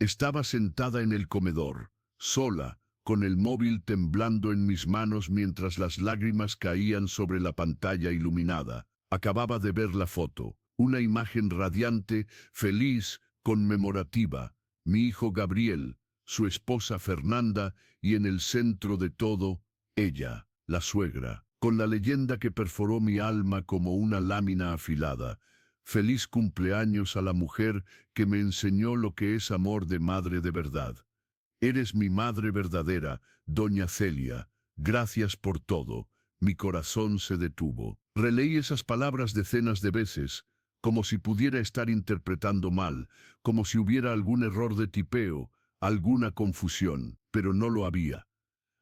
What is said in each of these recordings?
Estaba sentada en el comedor, sola, con el móvil temblando en mis manos mientras las lágrimas caían sobre la pantalla iluminada. Acababa de ver la foto, una imagen radiante, feliz, conmemorativa. Mi hijo Gabriel, su esposa Fernanda y en el centro de todo, ella, la suegra, con la leyenda que perforó mi alma como una lámina afilada. Feliz cumpleaños a la mujer que me enseñó lo que es amor de madre de verdad. Eres mi madre verdadera, doña Celia. Gracias por todo. Mi corazón se detuvo. Releí esas palabras decenas de veces, como si pudiera estar interpretando mal, como si hubiera algún error de tipeo, alguna confusión, pero no lo había.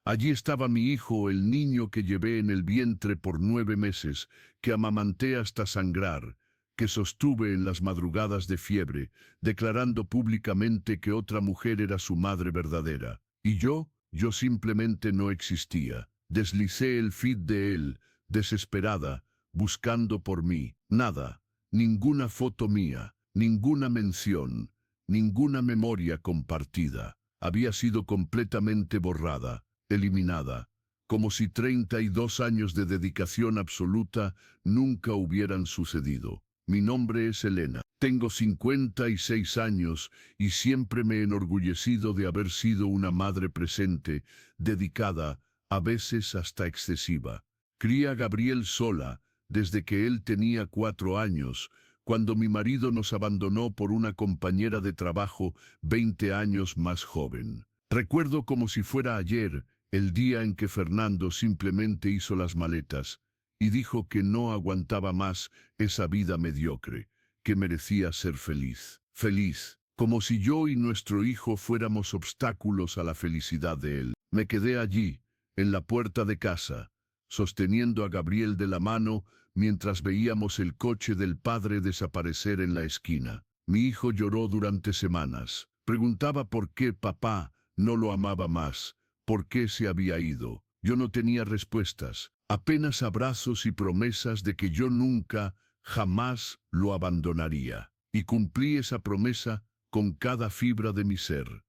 Allí estaba mi hijo, el niño que llevé en el vientre por 9 meses, que amamanté hasta sangrar, que sostuve en las madrugadas de fiebre, declarando públicamente que otra mujer era su madre verdadera. Y yo simplemente no existía. Deslicé el feed de él, desesperada, buscando por mí. Nada, ninguna foto mía, ninguna mención, ninguna memoria compartida. Había sido completamente borrada, eliminada, como si 32 años de dedicación absoluta nunca hubieran sucedido. Mi nombre es Elena. Tengo 56 años y siempre me he enorgullecido de haber sido una madre presente, dedicada, a veces hasta excesiva. Crié a Gabriel sola, desde que él tenía 4 años, cuando mi marido nos abandonó por una compañera de trabajo 20 años más joven. Recuerdo como si fuera ayer, el día en que Fernando simplemente hizo las maletas y dijo que no aguantaba más esa vida mediocre, que merecía ser feliz. Feliz, como si yo y nuestro hijo fuéramos obstáculos a la felicidad de él. Me quedé allí, en la puerta de casa, sosteniendo a Gabriel de la mano mientras veíamos el coche del padre desaparecer en la esquina. Mi hijo lloró durante semanas. Preguntaba por qué papá no lo amaba más, por qué se había ido. Yo no tenía respuestas, apenas abrazos y promesas de que yo nunca, jamás lo abandonaría. Y cumplí esa promesa con cada fibra de mi ser.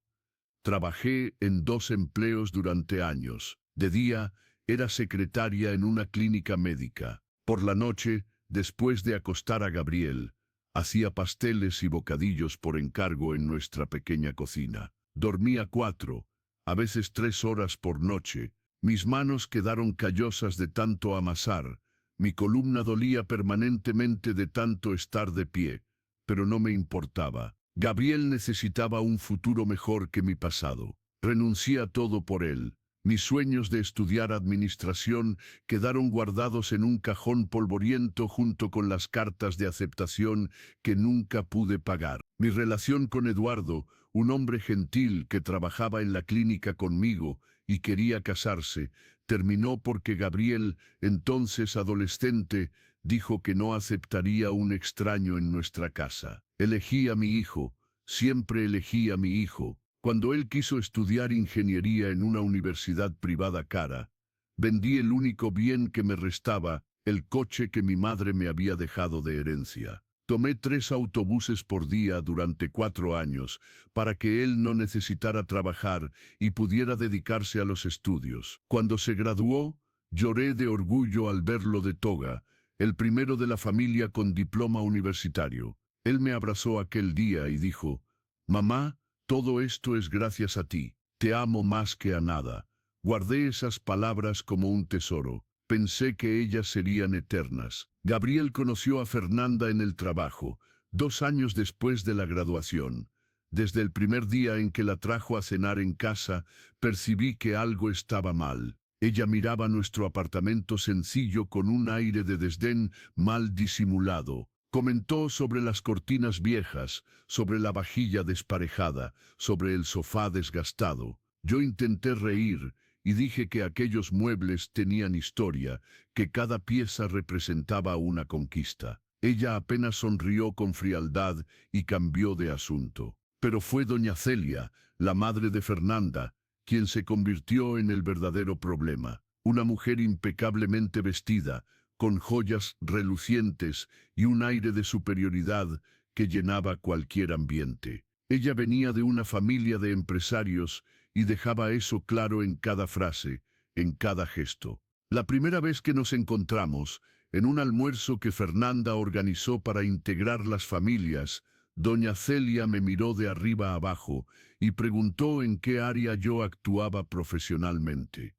Trabajé en 2 empleos durante años. De día, era secretaria en una clínica médica. Por la noche, después de acostar a Gabriel, hacía pasteles y bocadillos por encargo en nuestra pequeña cocina. Dormía 4, a veces 3 horas por noche. Mis manos quedaron callosas de tanto amasar. Mi columna dolía permanentemente de tanto estar de pie, pero no me importaba. Gabriel necesitaba un futuro mejor que mi pasado. Renuncié a todo por él. Mis sueños de estudiar administración quedaron guardados en un cajón polvoriento junto con las cartas de aceptación que nunca pude pagar. Mi relación con Eduardo, un hombre gentil que trabajaba en la clínica conmigo y quería casarse, terminó porque Gabriel, entonces adolescente, dijo que no aceptaría un extraño en nuestra casa. Elegí a mi hijo, siempre elegí a mi hijo. Cuando él quiso estudiar ingeniería en una universidad privada cara, vendí el único bien que me restaba, el coche que mi madre me había dejado de herencia. Tomé 3 autobuses por día durante 4 años para que él no necesitara trabajar y pudiera dedicarse a los estudios. Cuando se graduó, lloré de orgullo al verlo de toga, el primero de la familia con diploma universitario. Él me abrazó aquel día y dijo: «Mamá, todo esto es gracias a ti. Te amo más que a nada». Guardé esas palabras como un tesoro. Pensé que ellas serían eternas. Gabriel conoció a Fernanda en el trabajo, 2 años después de la graduación. Desde el primer día en que la trajo a cenar en casa, percibí que algo estaba mal. Ella miraba nuestro apartamento sencillo con un aire de desdén mal disimulado. Comentó sobre las cortinas viejas, sobre la vajilla desparejada, sobre el sofá desgastado. Yo intenté reír y dije que aquellos muebles tenían historia, que cada pieza representaba una conquista. Ella apenas sonrió con frialdad y cambió de asunto. Pero fue doña Celia, la madre de Fernanda, quien se convirtió en el verdadero problema. Una mujer impecablemente vestida, con joyas relucientes y un aire de superioridad que llenaba cualquier ambiente. Ella venía de una familia de empresarios y dejaba eso claro en cada frase, en cada gesto. La primera vez que nos encontramos, en un almuerzo que Fernanda organizó para integrar las familias, doña Celia me miró de arriba abajo y preguntó en qué área yo actuaba profesionalmente.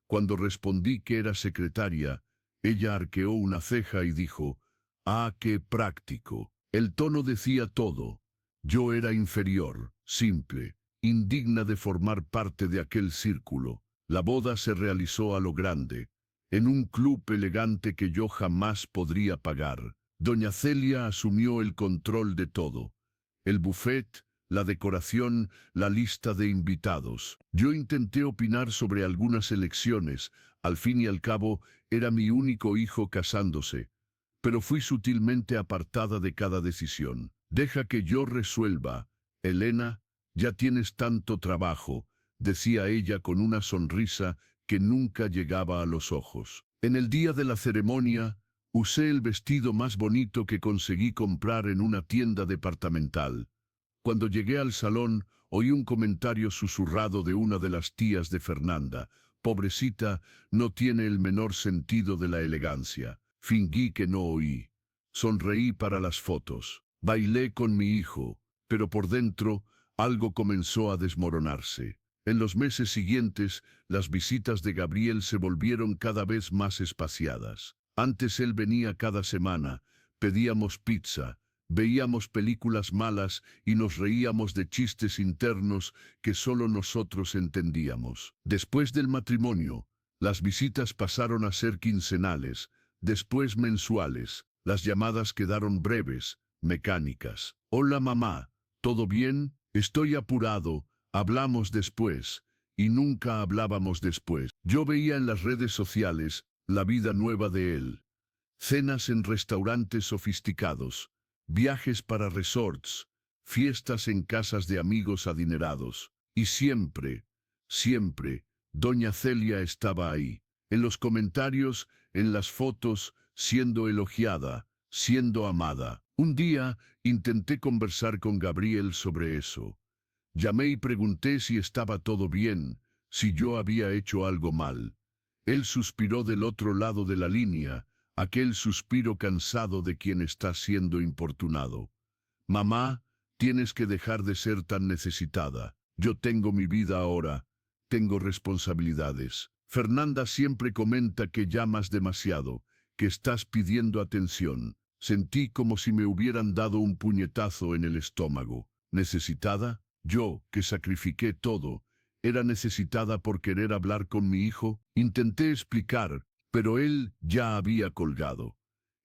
Cuando respondí que era secretaria, ella arqueó una ceja y dijo, «Ah, qué práctico». El tono decía todo. Yo era inferior, simple, indigna de formar parte de aquel círculo. La boda se realizó a lo grande, en un club elegante que yo jamás podría pagar. Doña Celia asumió el control de todo. El buffet, la decoración, la lista de invitados. Yo intenté opinar sobre algunas elecciones. Al fin y al cabo, era mi único hijo casándose. Pero fui sutilmente apartada de cada decisión. «Deja que yo resuelva, Elena, ya tienes tanto trabajo», decía ella con una sonrisa que nunca llegaba a los ojos. En el día de la ceremonia, usé el vestido más bonito que conseguí comprar en una tienda departamental. Cuando llegué al salón, oí un comentario susurrado de una de las tías de Fernanda. «Pobrecita, no tiene el menor sentido de la elegancia». Fingí que no oí. Sonreí para las fotos. Bailé con mi hijo, pero por dentro algo comenzó a desmoronarse. En los meses siguientes, las visitas de Gabriel se volvieron cada vez más espaciadas. Antes él venía cada semana, pedíamos pizza, veíamos películas malas y nos reíamos de chistes internos que solo nosotros entendíamos. Después del matrimonio, las visitas pasaron a ser quincenales, después mensuales. Las llamadas quedaron breves, mecánicas. «Hola mamá, ¿todo bien? Estoy apurado, hablamos después». Y nunca hablábamos después. Yo veía en las redes sociales la vida nueva de él. Cenas en restaurantes sofisticados, viajes para resorts, fiestas en casas de amigos adinerados. Y siempre, siempre, doña Celia estaba ahí. En los comentarios, en las fotos, siendo elogiada, siendo amada. Un día, intenté conversar con Gabriel sobre eso. Llamé y pregunté si estaba todo bien, si yo había hecho algo mal. Él suspiró del otro lado de la línea, aquel suspiro cansado de quien está siendo importunado. «Mamá, tienes que dejar de ser tan necesitada. Yo tengo mi vida ahora, tengo responsabilidades». Fernanda siempre comenta que llamas demasiado, que estás pidiendo atención. Sentí como si me hubieran dado un puñetazo en el estómago. ¿Necesitada? Yo, que sacrifiqué todo, ¿era necesitada por querer hablar con mi hijo? Intenté explicar, pero él ya había colgado.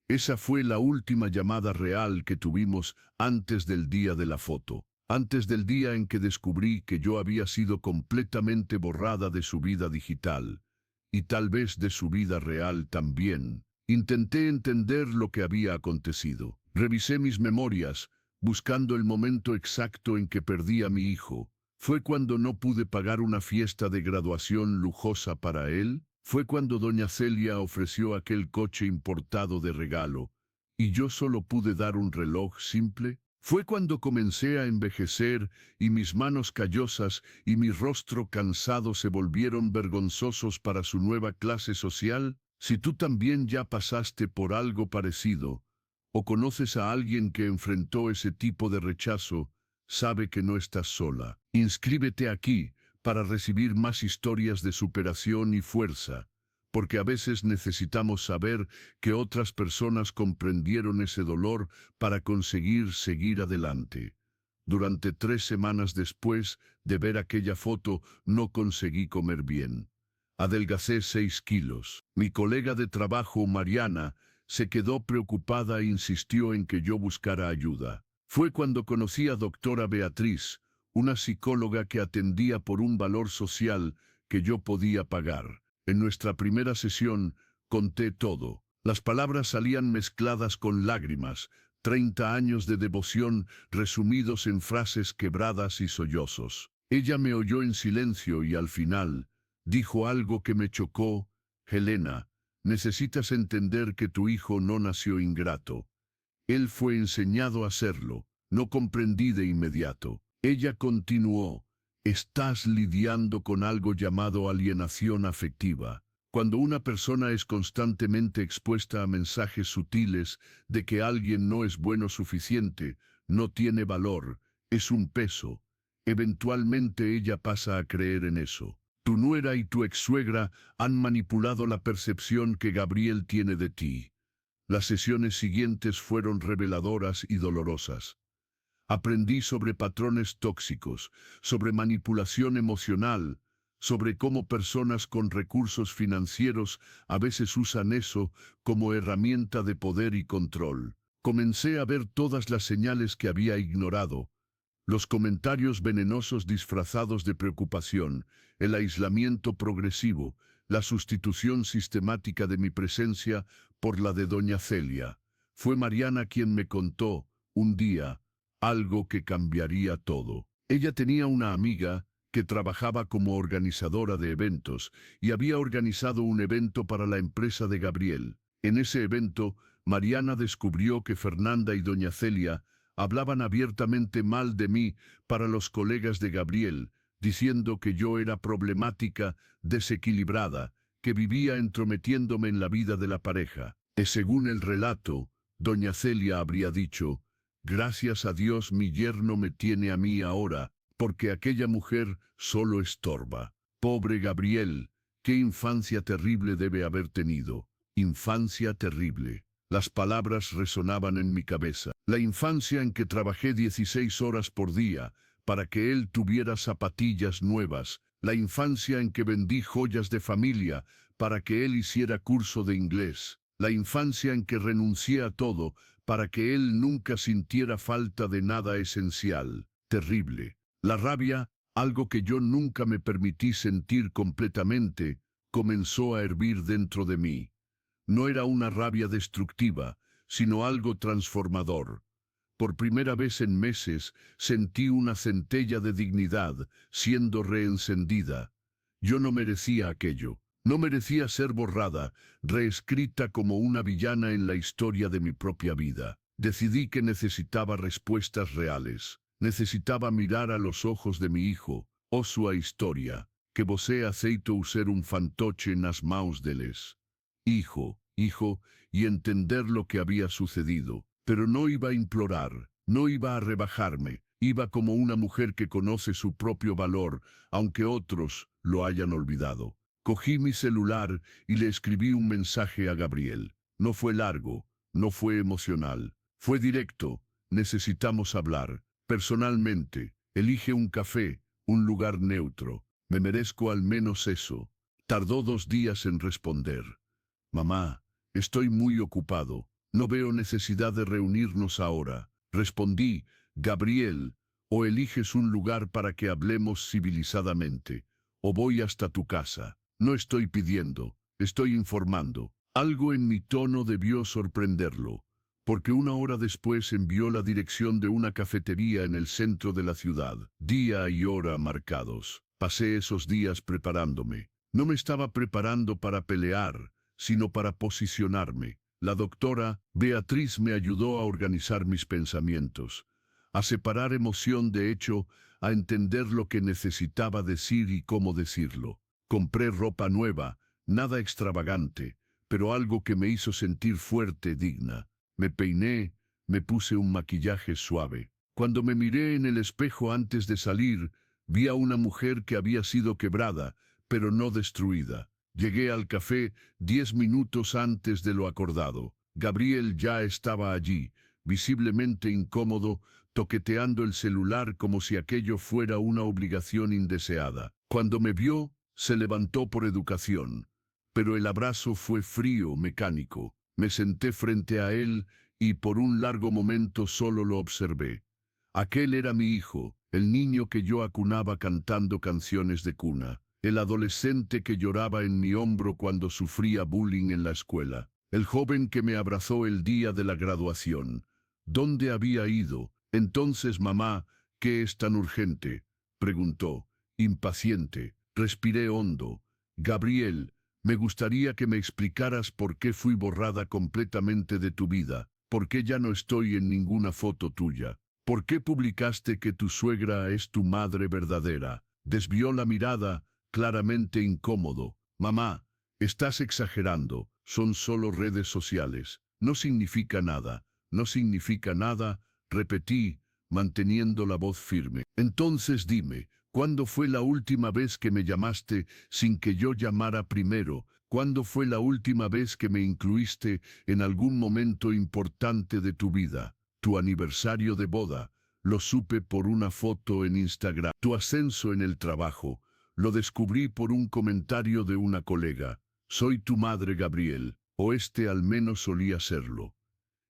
Esa fue la última llamada real que tuvimos antes del día de la foto. Antes del día en que descubrí que yo había sido completamente borrada de su vida digital, y tal vez de su vida real también. Intenté entender lo que había acontecido. Revisé mis memorias, buscando el momento exacto en que perdí a mi hijo. ¿Fue cuando no pude pagar una fiesta de graduación lujosa para él? ¿Fue cuando doña Celia ofreció aquel coche importado de regalo, y yo solo pude dar un reloj simple? ¿Fue cuando comencé a envejecer y mis manos callosas y mi rostro cansado se volvieron vergonzosos para su nueva clase social? Si tú también ya pasaste por algo parecido, o conoces a alguien que enfrentó ese tipo de rechazo, sabe que no estás sola. Inscríbete aquí para recibir más historias de superación y fuerza, porque a veces necesitamos saber que otras personas comprendieron ese dolor para conseguir seguir adelante. Durante 3 semanas después de ver aquella foto, no conseguí comer bien. Adelgacé 6 kilos. Mi colega de trabajo, Mariana, se quedó preocupada e insistió en que yo buscara ayuda. Fue cuando conocí a doctora Beatriz, una psicóloga que atendía por un valor social que yo podía pagar. En nuestra primera sesión, conté todo. Las palabras salían mezcladas con lágrimas, 30 años de devoción resumidos en frases quebradas y sollozos. Ella me oyó en silencio y al final dijo algo que me chocó. «Helena, necesitas entender que tu hijo no nació ingrato. Él fue enseñado a serlo». No comprendí de inmediato. Ella continuó: estás lidiando con algo llamado alienación afectiva. Cuando una persona es constantemente expuesta a mensajes sutiles de que alguien no es bueno suficiente, no tiene valor, es un peso, eventualmente ella pasa a creer en eso. Tu nuera y tu ex-suegra han manipulado la percepción que Gabriel tiene de ti. Las sesiones siguientes fueron reveladoras y dolorosas. Aprendí sobre patrones tóxicos, sobre manipulación emocional, sobre cómo personas con recursos financieros a veces usan eso como herramienta de poder y control. Comencé a ver todas las señales que había ignorado: los comentarios venenosos disfrazados de preocupación, el aislamiento progresivo, la sustitución sistemática de mi presencia por la de doña Celia. Fue Mariana quien me contó, un día, algo que cambiaría todo. Ella tenía una amiga que trabajaba como organizadora de eventos y había organizado un evento para la empresa de Gabriel. En ese evento, Mariana descubrió que Fernanda y doña Celia hablaban abiertamente mal de mí para los colegas de Gabriel, diciendo que yo era problemática, desequilibrada, que vivía entrometiéndome en la vida de la pareja. Según el relato, doña Celia habría dicho: gracias a Dios mi yerno me tiene a mí ahora, porque aquella mujer solo estorba. Pobre Gabriel, qué infancia terrible debe haber tenido. Infancia terrible. Las palabras resonaban en mi cabeza. La infancia en que trabajé 16 horas por día para que él tuviera zapatillas nuevas. La infancia en que vendí joyas de familia para que él hiciera curso de inglés. La infancia en que renuncié a todo para que él nunca sintiera falta de nada esencial. Terrible. La rabia, algo que yo nunca me permití sentir completamente, comenzó a hervir dentro de mí. No era una rabia destructiva, sino algo transformador. Por primera vez en meses sentí una centella de dignidad siendo reencendida. Yo no merecía aquello. No merecía ser borrada, reescrita como una villana en la historia de mi propia vida. Decidí que necesitaba respuestas reales. Necesitaba mirar a los ojos de mi hijo, o su historia, que você aceito ser un fantoche nas maus deles. Hijo, y entender lo que había sucedido. Pero no iba a implorar, no iba a rebajarme, iba como una mujer que conoce su propio valor, aunque otros lo hayan olvidado. Cogí mi celular y le escribí un mensaje a Gabriel. No fue largo, no fue emocional, fue directo: necesitamos hablar, personalmente, elige un café, un lugar neutro, me merezco al menos eso. Tardó 2 días en responder. Mamá, estoy muy ocupado, no veo necesidad de reunirnos ahora. Respondí: Gabriel, o eliges un lugar para que hablemos civilizadamente, o voy hasta tu casa. No estoy pidiendo, estoy informando. Algo en mi tono debió sorprenderlo, porque 1 hora después envió la dirección de una cafetería en el centro de la ciudad. Día y hora marcados. Pasé esos días preparándome. No me estaba preparando para pelear, sino para posicionarme. La doctora Beatriz me ayudó a organizar mis pensamientos, a separar emoción de hecho, a entender lo que necesitaba decir y cómo decirlo. Compré ropa nueva, nada extravagante, pero algo que me hizo sentir fuerte, digna. Me peiné, me puse un maquillaje suave. Cuando me miré en el espejo antes de salir, vi a una mujer que había sido quebrada, pero no destruida. Llegué al café 10 minutos antes de lo acordado. Gabriel ya estaba allí, visiblemente incómodo, toqueteando el celular como si aquello fuera una obligación indeseada. Cuando me vio, se levantó por educación, pero el abrazo fue frío, mecánico. Me senté frente a él y por un largo momento solo lo observé. Aquel era mi hijo, el niño que yo acunaba cantando canciones de cuna. El adolescente que lloraba en mi hombro cuando sufría bullying en la escuela. El joven que me abrazó el día de la graduación. ¿Dónde había ido? Entonces, mamá, ¿qué es tan urgente?, preguntó, impaciente. Respiré hondo. Gabriel, me gustaría que me explicaras por qué fui borrada completamente de tu vida, por qué ya no estoy en ninguna foto tuya, ¿Por qué publicaste que tu suegra es tu madre verdadera? Desvió la mirada, claramente incómodo. Mamá, estás exagerando, son solo redes sociales. No significa nada, no significa nada, repetí, manteniendo la voz firme. Entonces dime, ¿cuándo fue la última vez que me llamaste sin que yo llamara primero? ¿Cuándo fue la última vez que me incluiste en algún momento importante de tu vida? Tu aniversario de boda, lo supe por una foto en Instagram. Tu ascenso en el trabajo, lo descubrí por un comentario de una colega. Soy tu madre, Gabriel, o este al menos solía serlo.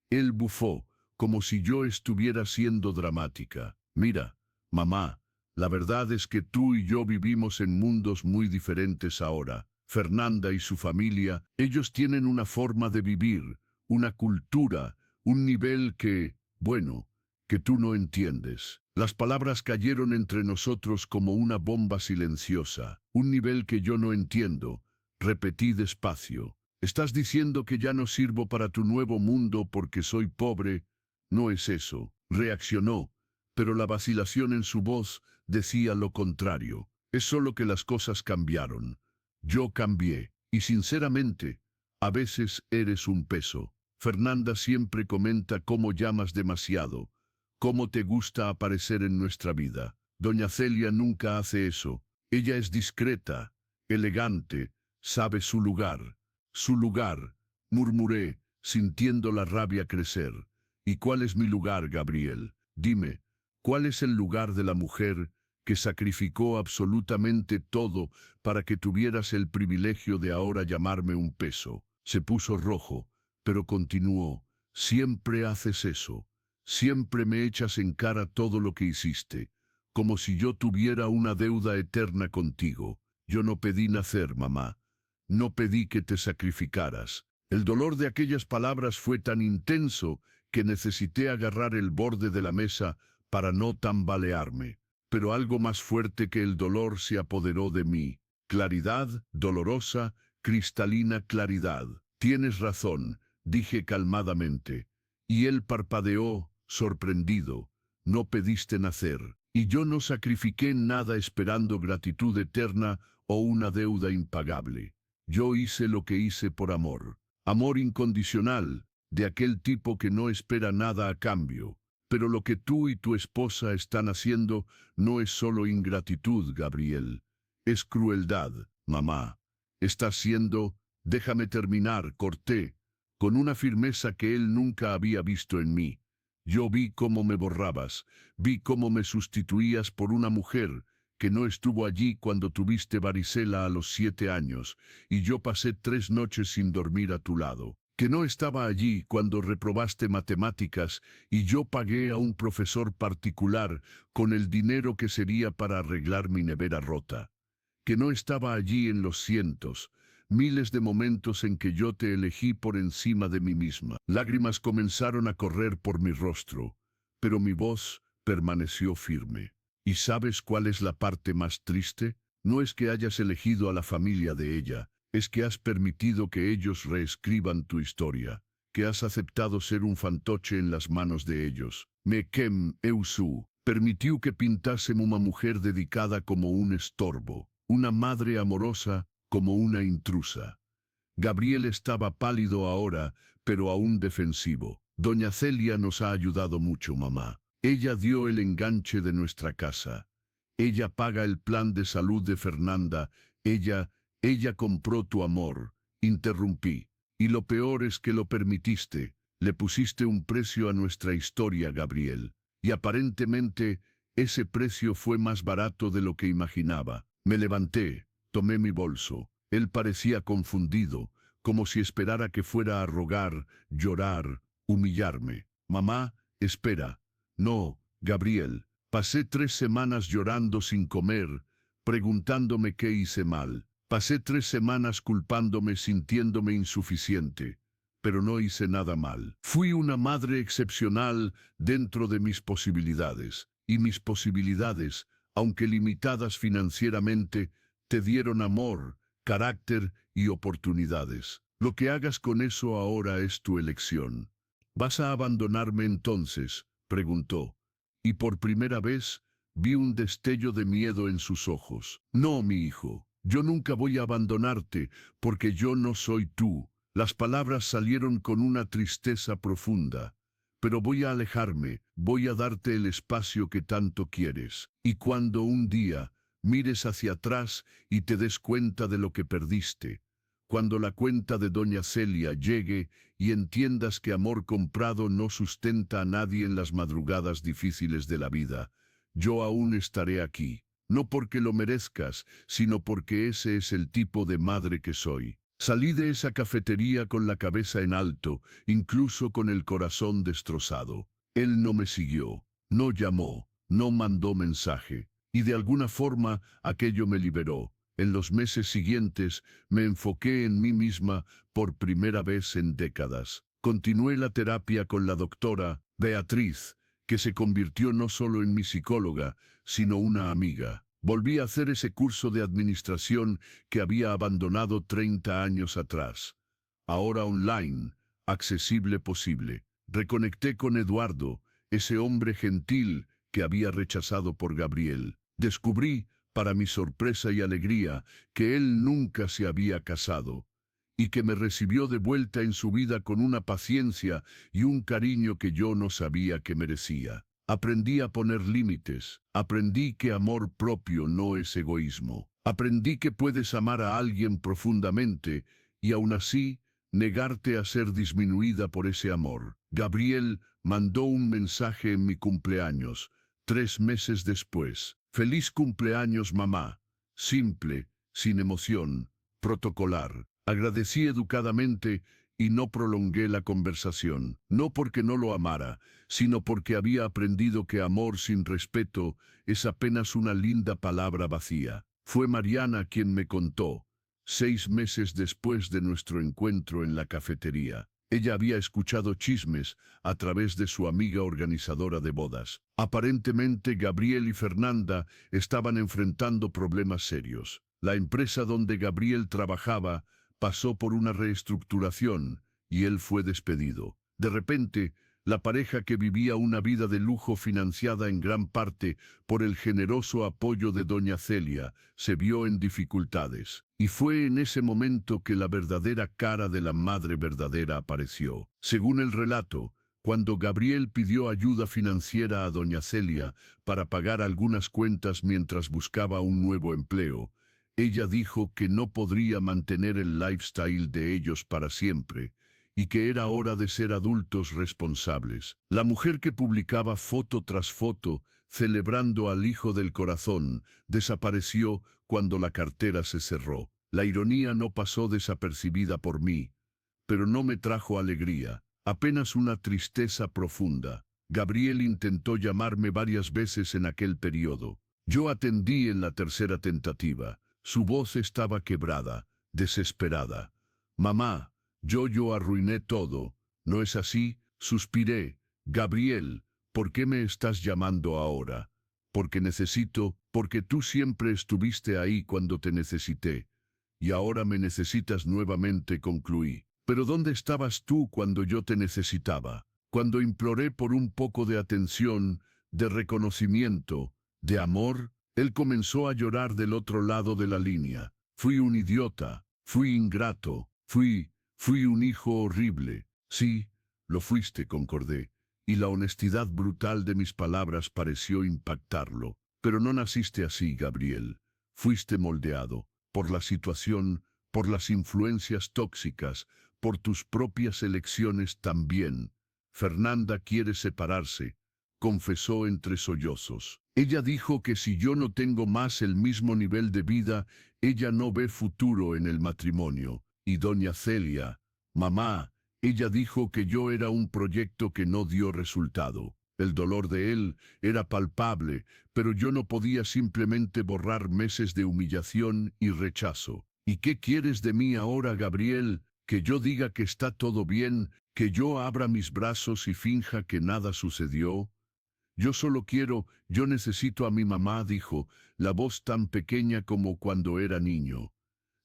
Él bufó, como si yo estuviera siendo dramática. Mira, mamá, la verdad es que tú y yo vivimos en mundos muy diferentes ahora. Fernanda y su familia, ellos tienen una forma de vivir, una cultura, un nivel que, bueno, que tú no entiendes. Las palabras cayeron entre nosotros como una bomba silenciosa, un nivel que yo no entiendo. Repetí despacio. ¿Estás diciendo que ya no sirvo para tu nuevo mundo porque soy pobre? No es eso, reaccionó, pero la vacilación en su voz decía lo contrario. Es solo que las cosas cambiaron. Yo cambié, y sinceramente, a veces eres un peso. Fernanda siempre comenta cómo llamas demasiado, cómo te gusta aparecer en nuestra vida. Doña Celia nunca hace eso. Ella es discreta, elegante, sabe su lugar. Su lugar, murmuré, sintiendo la rabia crecer. ¿Y cuál es mi lugar, Gabriel? Dime, ¿cuál es el lugar de la mujer que sacrificó absolutamente todo para que tuvieras el privilegio de ahora llamarme un peso? Se puso rojo, pero continuó. Siempre haces eso. Siempre me echas en cara todo lo que hiciste, como si yo tuviera una deuda eterna contigo. Yo no pedí nacer, mamá. No pedí que te sacrificaras. El dolor de aquellas palabras fue tan intenso que necesité agarrar el borde de la mesa para no tambalearme. Pero algo más fuerte que el dolor se apoderó de mí. Claridad, dolorosa, cristalina claridad. Tienes razón, dije calmadamente. Y él parpadeó, sorprendido. No pediste nacer. Y yo no sacrifiqué nada esperando gratitud eterna o una deuda impagable. Yo hice lo que hice por amor. Amor incondicional, de aquel tipo que no espera nada a cambio. Pero lo que tú y tu esposa están haciendo no es solo ingratitud, Gabriel. Es crueldad, mamá. Estás siendo, déjame terminar, corté, con una firmeza que él nunca había visto en mí. Yo vi cómo me borrabas, vi cómo me sustituías por una mujer que no estuvo allí cuando tuviste varicela a los 7 años, y yo pasé 3 noches sin dormir a tu lado. Que no estaba allí cuando reprobaste matemáticas y yo pagué a un profesor particular con el dinero que sería para arreglar mi nevera rota. Que no estaba allí en los cientos, miles de momentos en que yo te elegí por encima de mí misma. Lágrimas comenzaron a correr por mi rostro, pero mi voz permaneció firme. ¿Y sabes cuál es la parte más triste? No es que hayas elegido a la familia de ella, es que has permitido que ellos reescriban tu historia, que has aceptado ser un fantoche en las manos de ellos. Mekem Eusu permitió que pintasen una mujer dedicada como un estorbo, una madre amorosa como una intrusa. Gabriel estaba pálido ahora, pero aún defensivo. Doña Celia nos ha ayudado mucho, mamá. Ella dio el enganche de nuestra casa. Ella paga el plan de salud de Fernanda. Ella compró tu amor. Interrumpí. Y lo peor es que lo permitiste. Le pusiste un precio a nuestra historia, Gabriel. Y aparentemente, ese precio fue más barato de lo que imaginaba. Me levanté, tomé mi bolso. Él parecía confundido, como si esperara que fuera a rogar, llorar, humillarme. Mamá, espera. No, Gabriel. Pasé 3 semanas llorando sin comer, preguntándome qué hice mal. Pasé 3 semanas culpándome, sintiéndome insuficiente. Pero no hice nada mal. Fui una madre excepcional dentro de mis posibilidades. Y mis posibilidades, aunque limitadas financieramente, te dieron amor, carácter y oportunidades. Lo que hagas con eso ahora es tu elección. ¿Vas a abandonarme entonces?, preguntó. y por primera vez vi un destello de miedo en sus ojos. No, mi hijo, yo nunca voy a abandonarte, porque yo no soy tú. Las palabras salieron con una tristeza profunda. Pero voy a alejarme, voy a darte el espacio que tanto quieres. Y cuando un día mires hacia atrás y te des cuenta de lo que perdiste, cuando la cuenta de doña Celia llegue y entiendas que amor comprado no sustenta a nadie en las madrugadas difíciles de la vida, yo aún estaré aquí, no porque lo merezcas, sino porque ese es el tipo de madre que soy. Salí de esa cafetería con la cabeza en alto, incluso con el corazón destrozado. Él no me siguió, no llamó, no mandó mensaje, y de alguna forma aquello me liberó. En los meses siguientes me enfoqué en mí misma por primera vez en décadas. Continué la terapia con la doctora Beatriz, que se convirtió no solo en mi psicóloga, sino una amiga. Volví a hacer ese curso de administración que había abandonado 30 años atrás. Ahora online, accesible posible. Reconecté con Eduardo, ese hombre gentil que había rechazado por Gabriel. Descubrí, para mi sorpresa y alegría, que él nunca se había casado, y que me recibió de vuelta en su vida con una paciencia y un cariño que yo no sabía que merecía. Aprendí a poner límites, aprendí que amor propio no es egoísmo, aprendí que puedes amar a alguien profundamente y aún así negarte a ser disminuida por ese amor. Gabriel mandó un mensaje en mi cumpleaños, 3 meses después. Feliz cumpleaños, mamá. Simple, sin emoción, protocolar. Agradecí educadamente y no prolongué la conversación, no porque no lo amara, sino porque había aprendido que amor sin respeto es apenas una linda palabra vacía. Fue Mariana quien me contó, 6 meses después de nuestro encuentro en la cafetería. Ella había escuchado chismes a través de su amiga organizadora de bodas. Aparentemente Gabriel y Fernanda estaban enfrentando problemas serios. La empresa donde Gabriel trabajaba pasó por una reestructuración y él fue despedido. De repente, la pareja que vivía una vida de lujo financiada en gran parte por el generoso apoyo de doña Celia, se vio en dificultades. Y fue en ese momento que la verdadera cara de la madre verdadera apareció. Según el relato, cuando Gabriel pidió ayuda financiera a doña Celia para pagar algunas cuentas mientras buscaba un nuevo empleo, ella dijo que no podría mantener el lifestyle de ellos para siempre, y que era hora de ser adultos responsables. La mujer que publicaba foto tras foto, celebrando al hijo del corazón, desapareció cuando la cartera se cerró. La ironía no pasó desapercibida por mí, pero no me trajo alegría, apenas una tristeza profunda. Gabriel intentó llamarme varias veces en aquel periodo. Yo atendí en la tercera tentativa. Su voz estaba quebrada, desesperada. Mamá, yo arruiné todo, ¿no es así? Suspiré. Gabriel, ¿por qué me estás llamando ahora? Porque tú siempre estuviste ahí cuando te necesité. Y ahora me necesitas nuevamente, concluí. Pero ¿dónde estabas tú cuando yo te necesitaba? Cuando imploré por un poco de atención, de reconocimiento, de amor, él comenzó a llorar del otro lado de la línea. Fui un idiota, fui ingrato, fui un hijo horrible. Sí, lo fuiste, concordé, y la honestidad brutal de mis palabras pareció impactarlo. Pero no naciste así, Gabriel. Fuiste moldeado por la situación, por las influencias tóxicas, por tus propias elecciones también. Fernanda quiere separarse, confesó entre sollozos. Ella dijo que si yo no tengo más el mismo nivel de vida, ella no ve futuro en el matrimonio. Y doña Celia, mamá, ella dijo que yo era un proyecto que no dio resultado. El dolor de él era palpable, pero yo no podía simplemente borrar meses de humillación y rechazo. ¿Y qué quieres de mí ahora, Gabriel? ¿Que yo diga que está todo bien? ¿Que yo abra mis brazos y finja que nada sucedió? Yo necesito a mi mamá, dijo, la voz tan pequeña como cuando era niño.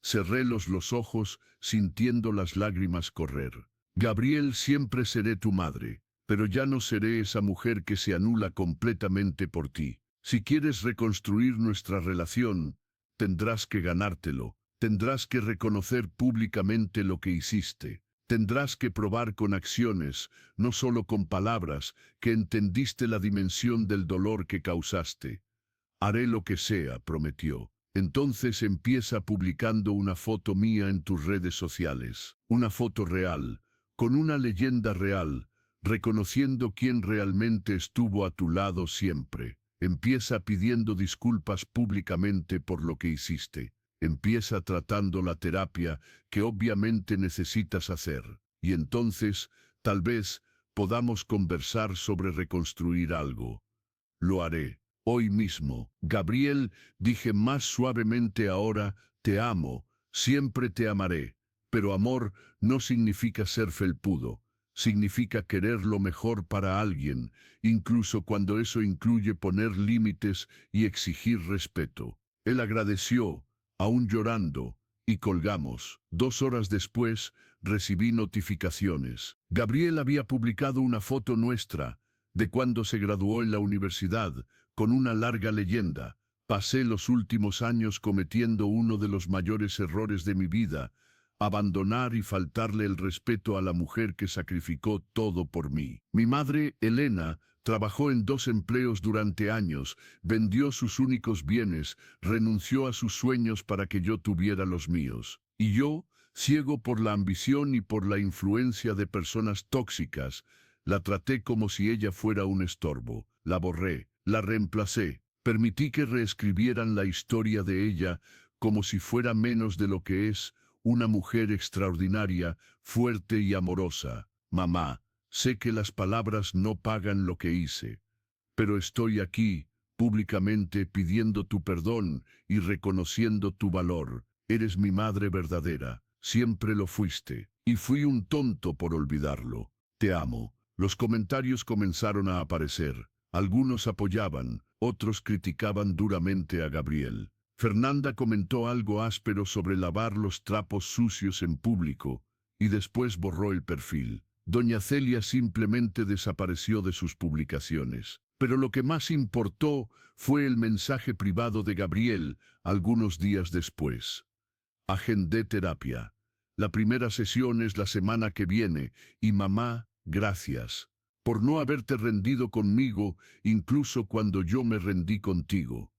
Cerré los ojos, sintiendo las lágrimas correr. Gabriel, siempre seré tu madre, pero ya no seré esa mujer que se anula completamente por ti. Si quieres reconstruir nuestra relación, tendrás que ganártelo. Tendrás que reconocer públicamente lo que hiciste. Tendrás que probar con acciones, no solo con palabras, que entendiste la dimensión del dolor que causaste. Haré lo que sea, prometió. Entonces empieza publicando una foto mía en tus redes sociales. Una foto real, con una leyenda real, reconociendo quién realmente estuvo a tu lado siempre. Empieza pidiendo disculpas públicamente por lo que hiciste. Empieza tratando la terapia que obviamente necesitas hacer. Y entonces, tal vez, podamos conversar sobre reconstruir algo. Lo haré. Hoy mismo. Gabriel, dije más suavemente ahora, te amo, siempre te amaré. Pero amor no significa ser felpudo. Significa querer lo mejor para alguien, incluso cuando eso incluye poner límites y exigir respeto. Él agradeció, aún llorando, y colgamos. 2 horas después, recibí notificaciones. Gabriel había publicado una foto nuestra, de cuando se graduó en la universidad, con una larga leyenda. Pasé los últimos años cometiendo uno de los mayores errores de mi vida, abandonar y faltarle el respeto a la mujer que sacrificó todo por mí. Mi madre, Elena, trabajó en 2 empleos durante años, vendió sus únicos bienes, renunció a sus sueños para que yo tuviera los míos. Y yo, ciego por la ambición y por la influencia de personas tóxicas, la traté como si ella fuera un estorbo. La borré, la reemplacé, permití que reescribieran la historia de ella como si fuera menos de lo que es, una mujer extraordinaria, fuerte y amorosa. Mamá, sé que las palabras no pagan lo que hice, pero estoy aquí, públicamente pidiendo tu perdón y reconociendo tu valor. Eres mi madre verdadera, siempre lo fuiste, y fui un tonto por olvidarlo. Te amo. Los comentarios comenzaron a aparecer. Algunos apoyaban, otros criticaban duramente a Gabriel. Fernanda comentó algo áspero sobre lavar los trapos sucios en público, y después borró el perfil. Doña Celia simplemente desapareció de sus publicaciones. Pero lo que más importó fue el mensaje privado de Gabriel, algunos días después. Agendé terapia. La primera sesión es la semana que viene, y mamá, gracias por no haberte rendido conmigo, incluso cuando yo me rendí contigo.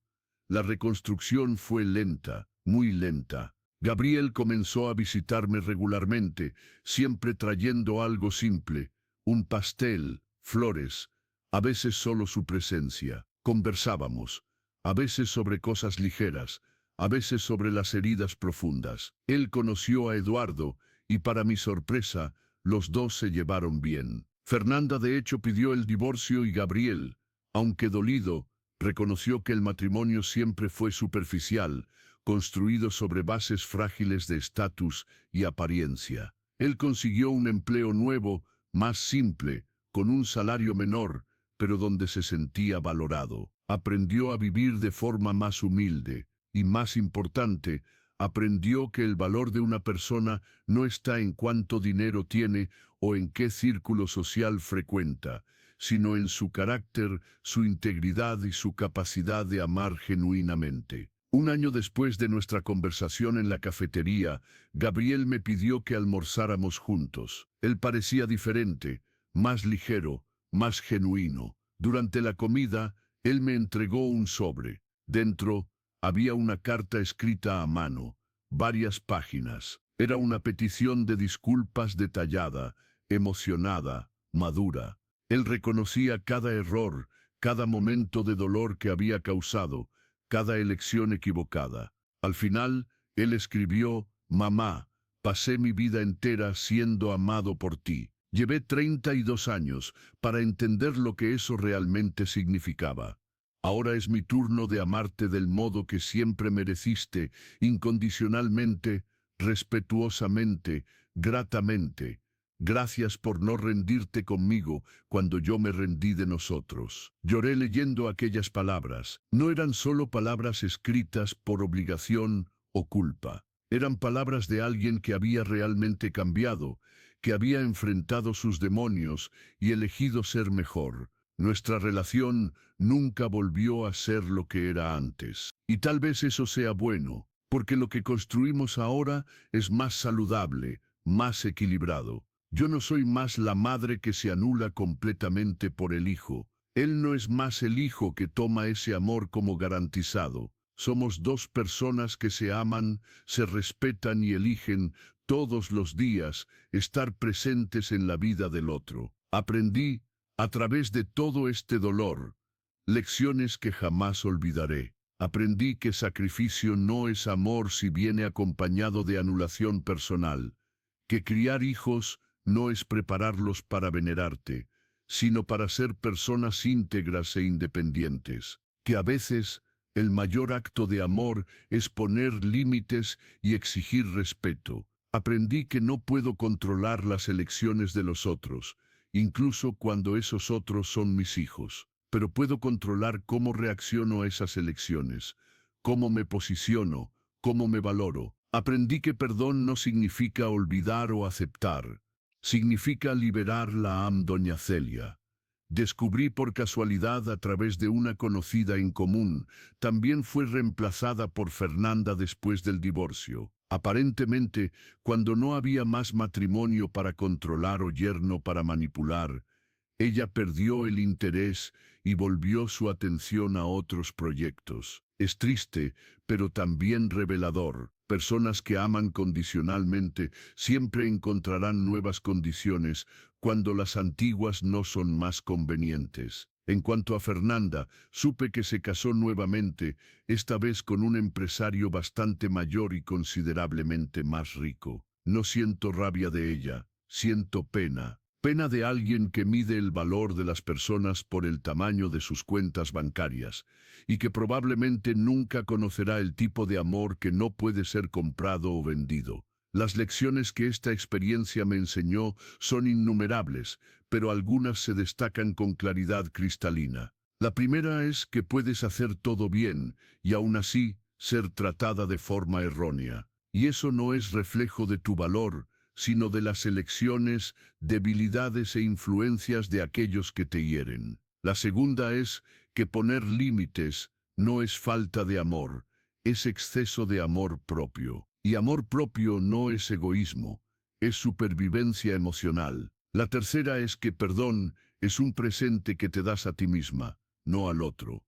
La reconstrucción fue lenta, muy lenta. Gabriel comenzó a visitarme regularmente, siempre trayendo algo simple, un pastel, flores, a veces solo su presencia. Conversábamos, a veces sobre cosas ligeras, a veces sobre las heridas profundas. Él conoció a Eduardo, y para mi sorpresa, los dos se llevaron bien. Fernanda de hecho pidió el divorcio y Gabriel, aunque dolido, reconoció que el matrimonio siempre fue superficial, construido sobre bases frágiles de estatus y apariencia. Él consiguió un empleo nuevo, más simple, con un salario menor, pero donde se sentía valorado. Aprendió a vivir de forma más humilde, y más importante, aprendió que el valor de una persona no está en cuánto dinero tiene o en qué círculo social frecuenta, sino en su carácter, su integridad y su capacidad de amar genuinamente. Un año después de nuestra conversación en la cafetería, Gabriel me pidió que almorzáramos juntos. Él parecía diferente, más ligero, más genuino. Durante la comida, él me entregó un sobre. Dentro, había una carta escrita a mano, varias páginas. Era una petición de disculpas detallada, emocionada, madura. Él reconocía cada error, cada momento de dolor que había causado, cada elección equivocada. Al final, él escribió: «Mamá, pasé mi vida entera siendo amado por ti. Llevé 32 años para entender lo que eso realmente significaba. Ahora es mi turno de amarte del modo que siempre mereciste, incondicionalmente, respetuosamente, gratamente. Gracias por no rendirte conmigo cuando yo me rendí de nosotros». Lloré leyendo aquellas palabras. No eran solo palabras escritas por obligación o culpa. Eran palabras de alguien que había realmente cambiado, que había enfrentado sus demonios y elegido ser mejor. Nuestra relación nunca volvió a ser lo que era antes. Y tal vez eso sea bueno, porque lo que construimos ahora es más saludable, más equilibrado. Yo no soy más la madre que se anula completamente por el hijo. Él no es más el hijo que toma ese amor como garantizado. Somos dos personas que se aman, se respetan y eligen todos los días estar presentes en la vida del otro. Aprendí, a través de todo este dolor, lecciones que jamás olvidaré. Aprendí que sacrificio no es amor si viene acompañado de anulación personal, que criar hijos no es prepararlos para venerarte, sino para ser personas íntegras e independientes, que a veces el mayor acto de amor es poner límites y exigir respeto. Aprendí que no puedo controlar las elecciones de los otros, incluso cuando esos otros son mis hijos, pero puedo controlar cómo reacciono a esas elecciones, cómo me posiciono, cómo me valoro. Aprendí que perdón no significa olvidar o aceptar, significa liberar la doña Celia. Descubrí por casualidad a través de una conocida en común, también fue reemplazada por Fernanda después del divorcio. Aparentemente, cuando no había más matrimonio para controlar o yerno para manipular, ella perdió el interés y volvió su atención a otros proyectos. Es triste, pero también revelador. Personas que aman condicionalmente siempre encontrarán nuevas condiciones cuando las antiguas no son más convenientes. En cuanto a Fernanda, supe que se casó nuevamente, esta vez con un empresario bastante mayor y considerablemente más rico. No siento rabia de ella, siento pena. Pena de alguien que mide el valor de las personas por el tamaño de sus cuentas bancarias y que probablemente nunca conocerá el tipo de amor que no puede ser comprado o vendido. Las lecciones que esta experiencia me enseñó son innumerables, pero algunas se destacan con claridad cristalina. La primera es que puedes hacer todo bien y aún así ser tratada de forma errónea. Y eso no es reflejo de tu valor, sino de las elecciones, debilidades e influencias de aquellos que te hieren. La segunda es que poner límites no es falta de amor, es exceso de amor propio. Y amor propio no es egoísmo, es supervivencia emocional. La tercera es que perdón es un presente que te das a ti misma, no al otro.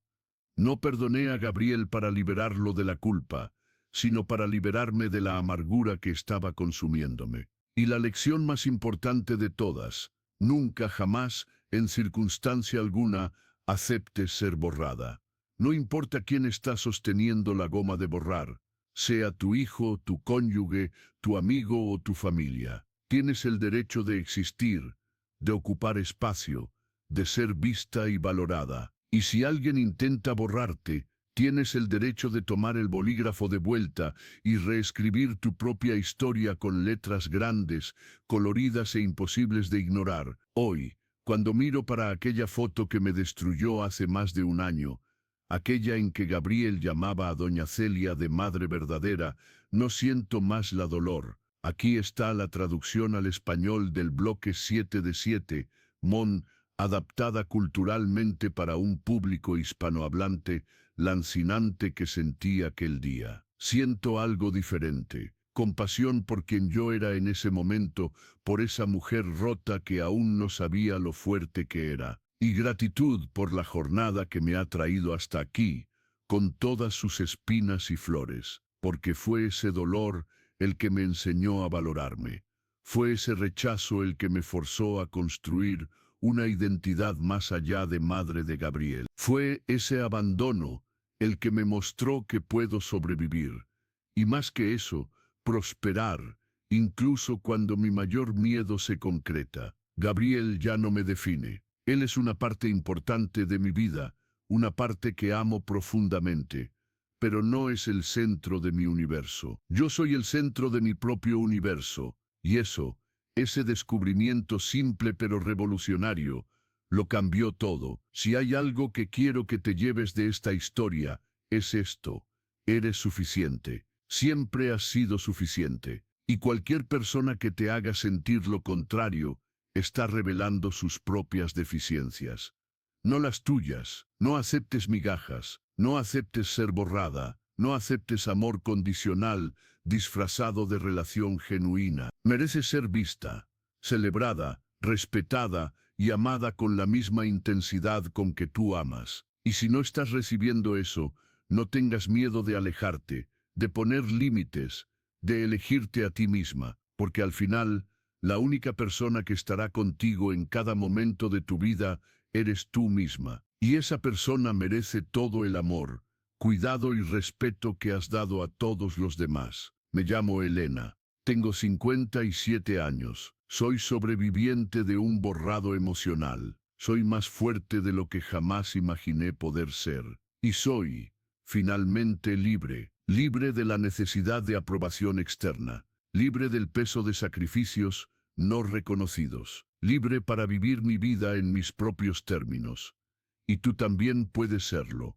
No perdoné a Gabriel para liberarlo de la culpa, sino para liberarme de la amargura que estaba consumiéndome. Y la lección más importante de todas, nunca jamás, en circunstancia alguna, aceptes ser borrada. No importa quién está sosteniendo la goma de borrar, sea tu hijo, tu cónyuge, tu amigo o tu familia. Tienes el derecho de existir, de ocupar espacio, de ser vista y valorada. Y si alguien intenta borrarte, tienes el derecho de tomar el bolígrafo de vuelta y reescribir tu propia historia con letras grandes, coloridas e imposibles de ignorar. Hoy, cuando miro para aquella foto que me destruyó hace más de un año, aquella en que Gabriel llamaba a doña Celia de madre verdadera, no siento más la dolor. Aquí está la traducción al español del bloque 7 de 7, Mon, adaptada culturalmente para un público hispanohablante, lancinante que sentí aquel día. Siento algo diferente, compasión por quien yo era en ese momento, por esa mujer rota que aún no sabía lo fuerte que era, y gratitud por la jornada que me ha traído hasta aquí, con todas sus espinas y flores, porque fue ese dolor el que me enseñó a valorarme. Fue ese rechazo el que me forzó a construir una identidad más allá de madre de Gabriel. Fue ese abandono el que me mostró que puedo sobrevivir, y más que eso, prosperar, incluso cuando mi mayor miedo se concreta. Gabriel ya no me define. Él es una parte importante de mi vida, una parte que amo profundamente, pero no es el centro de mi universo. Yo soy el centro de mi propio universo, y eso, ese descubrimiento simple pero revolucionario, lo cambió todo. Si hay algo que quiero que te lleves de esta historia, es esto. Eres suficiente. Siempre has sido suficiente. Y cualquier persona que te haga sentir lo contrario está revelando sus propias deficiencias. No las tuyas. No aceptes migajas. No aceptes ser borrada. No aceptes amor condicional disfrazado de relación genuina. Mereces ser vista, celebrada, respetada y amada con la misma intensidad con que tú amas. Y si no estás recibiendo eso, no tengas miedo de alejarte, de poner límites, de elegirte a ti misma, porque al final, la única persona que estará contigo en cada momento de tu vida eres tú misma. Y esa persona merece todo el amor, cuidado y respeto que has dado a todos los demás. Me llamo Elena. Tengo 57 años. Soy sobreviviente de un borrado emocional. Soy más fuerte de lo que jamás imaginé poder ser. Y soy, finalmente, libre. Libre de la necesidad de aprobación externa. Libre del peso de sacrificios no reconocidos. Libre para vivir mi vida en mis propios términos. Y tú también puedes serlo.